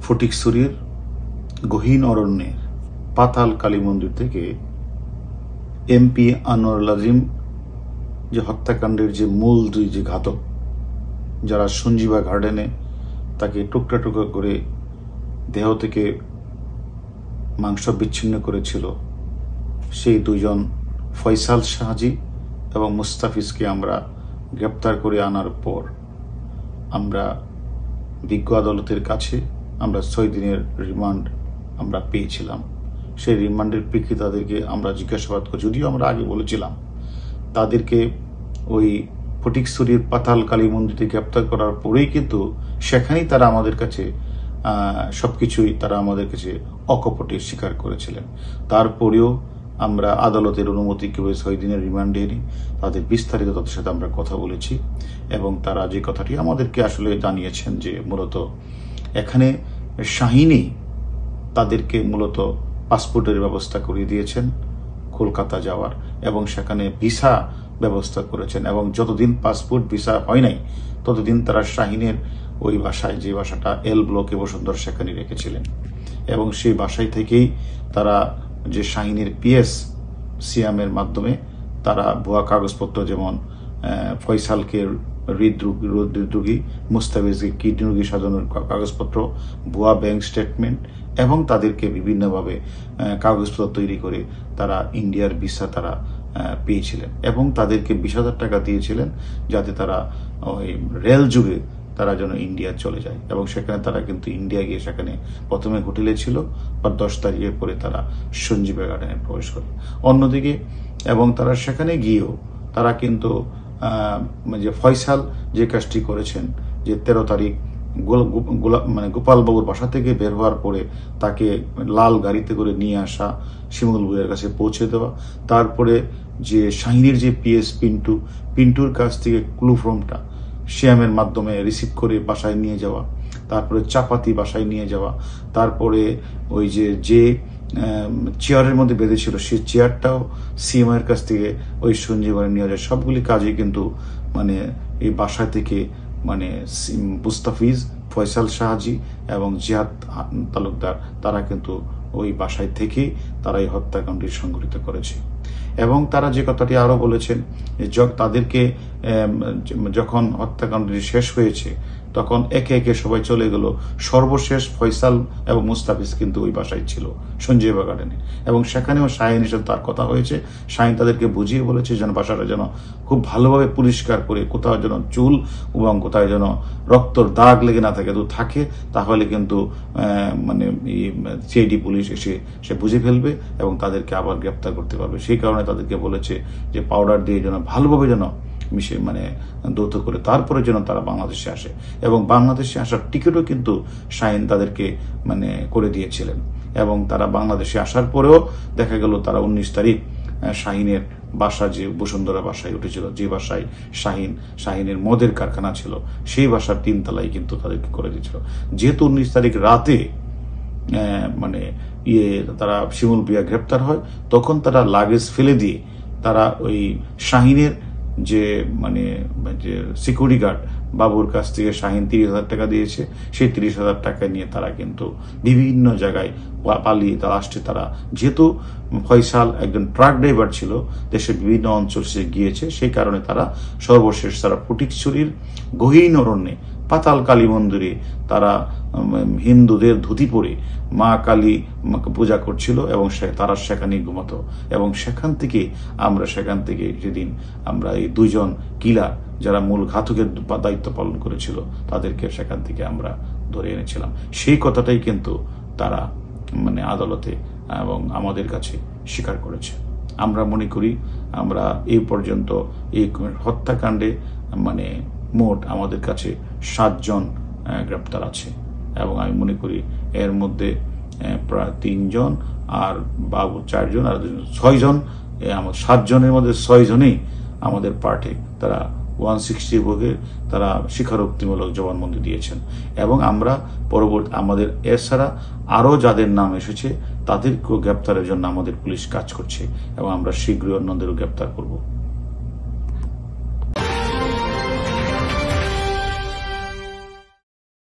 ফটিকছড়ির গহীন অরণ্যের পাতাল কালী মন্দির থেকে এমপি আনোয়ারুল আজিম যে হত্যাকাণ্ডের যে মূল দুই যে ঘাতক, যারা সঞ্জীবা গার্ডেনে তাকে টুকরা টুকরা করে দেহ থেকে মাংস বিচ্ছিন্ন করেছিল, সেই দুজন ফয়সাল শাহজি এবং মুস্তাফিজকে আমরা গ্রেপ্তার করে আনার পর আমরা বিজ্ঞ আদালতের কাছে আমরা 6 দিনের রিমান্ড আমরা পেয়েছিলাম। সেই রিমান্ডের প্রেক্ষিতে তাদেরকে আমরা জিজ্ঞাসাবাদ করি। যদিও আমরা আগে বলেছিলাম তাদেরকে ওই ফটিকছড়ির পাতাল কালী মন্দিরে গ্রেপ্তার করার পরেই কিন্তু সেখানেই তারা আমাদের কাছে সবকিছুই তারা আমাদের কাছে অকপটে স্বীকার করেছিলেন। তারপরেও আমরা আদালতের অনুমতি কেবল 6 দিনের রিমান্ডে নিই, তাদের বিস্তারিত তাদের সাথে আমরা কথা বলেছি এবং তারা যে কথাটি আমাদেরকে আসলে জানিয়েছেন যে মূলত এখানে শাহিনী তাদেরকে মূলত পাসপোর্টের ব্যবস্থা করে দিয়েছেন কলকাতা যাওয়ার, এবং সেখানে ভিসা ব্যবস্থা করেছেন, এবং যতদিন পাসপোর্ট ভিসা হয় নাই ততদিন তারা শাহিনের ওই বাসায়, যে বাসাটা এল ব্লকে বসুন্ধরা, সেখানে রেখেছিলেন। এবং সেই বাসায় থেকেই তারা যে শাহিনের পিএস সিয়ামের মাধ্যমে তারা ভুয়া কাগজপত্র, যেমন ফয়সালকে হৃদরোগী, মুস্তাফিজকে কিডনি রোগী সাজানোর কাগজপত্র, ভুয়া ব্যাংক স্টেটমেন্ট, এবং তাদেরকে বিভিন্নভাবে কাগজপত্র তৈরি করে তারা ইন্ডিয়ার ভিসা তারা পেয়েছিলেন, এবং তাদেরকে 20,000 টাকা দিয়েছিলেন যাতে তারা ওই রেল যুগে তারা যেন ইন্ডিয়া চলে যায়। এবং সেখানে তারা কিন্তু ইন্ডিয়া গিয়ে সেখানে প্রথমে হোটেলে ছিল, বা 10 তারিখের পরে তারা সঞ্জীবা গার্ডেনে প্রবেশ করে। অন্যদিকে এবং তারা সেখানে গিয়েও তারা কিন্তু যে ফয়সাল যে কাজটি করেছেন, যে 13 তারিখ গোপালবাবুর বাসা থেকে বের হওয়ার পরে তাকে লাল গাড়িতে করে নিয়ে আসা, শিমুল ভূঁইয়ার কাছে পৌঁছে দেওয়া, তারপরে যে শাহিনীর যে পিএস পিন্টুর কাছ থেকে ক্লু ফর্মটা শ্যামের মাধ্যমে রিসিভ করে বাসায় নিয়ে যাওয়া, তারপরে চাপাতি বাসায় নিয়ে যাওয়া, তারপরে ওই যে চেয়ারের মধ্যে বেঁধেছিল সেই চেয়ারটাও সিএমের কাছ থেকে ওই সঞ্জীবনে নিয়ে যায়। সবগুলি কাজই কিন্তু এই বাসা থেকে মুস্তাফিজ, ফয়সাল শাহজি এবং জিয়াদ তালুকদার তারা কিন্তু ওই বাসায় থেকেই তারা এই হত্যাকাণ্ডটি সংঘটিত করেছে। এবং তারা যে কথাটি আরো বলেছেন, তাদেরকে যখন হত্যাকাণ্ডটি শেষ হয়েছে তখন একে একে সবাই চলে গেল, সর্বশেষ ফয়সাল এবং মুস্তাফিজ কিন্তু ওই বাসায় ছিল সঞ্জীবা গার্ডেনে, এবং সেখানেও শাহিনের সাথে তার কথা হয়েছে। শাহিন তাদেরকে বুঝিয়ে বলেছে যেন বাসাটা যেন খুব ভালোভাবে পরিষ্কার করে, কোথাও যেন চুল এবং কোথাও যেন রক্তর দাগ লেগে না থাকে, থাকে তাহলে কিন্তু সিআইডি পুলিশ এসে সে বুঝে ফেলবে এবং তাদেরকে আবার গ্রেপ্তার করতে পারবে। সেই কারণে তাদেরকে বলেছে যে পাউডার দিয়ে যেন ভালোভাবে যেন মিশে দৌত করে তারপরে যেন তারা বাংলাদেশে আসে, এবং বাংলাদেশে আসার টিকিটও কিন্তু শাহিন তাদেরকে করে দিয়েছিলেন। এবং তারা বাংলাদেশে আসার পরেও দেখা গেল তারা 19 তারিখ শাহিনের বাসা, যে বসুন্ধরা বাসায় উঠেছিল, যে বাসায় শাহিনের মদের কারখানা ছিল, সেই বাসার 3 তলায় কিন্তু তাদেরকে করে দিয়েছিল। যেহেতু 19 তারিখ রাতে তারা শিমুল ভূঁইয়া গ্রেপ্তার হয়, তখন তারা লাগেজ ফেলে দিয়ে তারা ওই শাহিনের যে সিকিউরিটি গার্ড বাবুর কাছ থেকে শাহিন 30,000 টাকা দিয়েছে, সেই 30,000 টাকা নিয়ে তারা কিন্তু বিভিন্ন জায়গায় পালিয়ে লাস্টে তারা, যেহেতু ফয়সাল একজন ট্রাক ড্রাইভার ছিল, দেশের বিভিন্ন অঞ্চল সে গিয়েছে, সেই কারণে তারা সর্বশেষ তারা ফটিকছড়ির গহীন অরণ্যে পাতাল কালী মন্দিরে তারা হিন্দুদের ধুতি পরে মা কালী পূজা করছিল, এবং তারা সেখানেই ঘুমাতো। এবং সেখান থেকে যেদিন আমরা এই 2 জন কিলার যারা মূল ঘাতকের দায়িত্ব পালন করেছিল তাদেরকে সেখান থেকে আমরা ধরে এনেছিলাম। সেই কথাটাই কিন্তু তারা আদালতে এবং আমাদের কাছে স্বীকার করেছে। আমরা মনে করি আমরা এই পর্যন্ত এই হত্যাকাণ্ডে মোট আমাদের কাছে 7 জন গ্রেপ্তার আছে, এবং আমি মনে করি এর মধ্যে প্রায় 3 জন আর বাবু 4 জন আর 6 জন, 7 জনের মধ্যে 6 জনই আমাদের পার্টি তারা 160 ভোগে তারা স্বীকারোক্তিমূলক জবানবন্দি দিয়েছেন। এবং আমরা পরবর্তী আমাদের এছাড়া আরো যাদের নাম এসেছে তাদেরকেও গ্রেপ্তারের জন্য আমাদের পুলিশ কাজ করছে, এবং আমরা শীঘ্রই অন্যদেরও গ্রেপ্তার করব।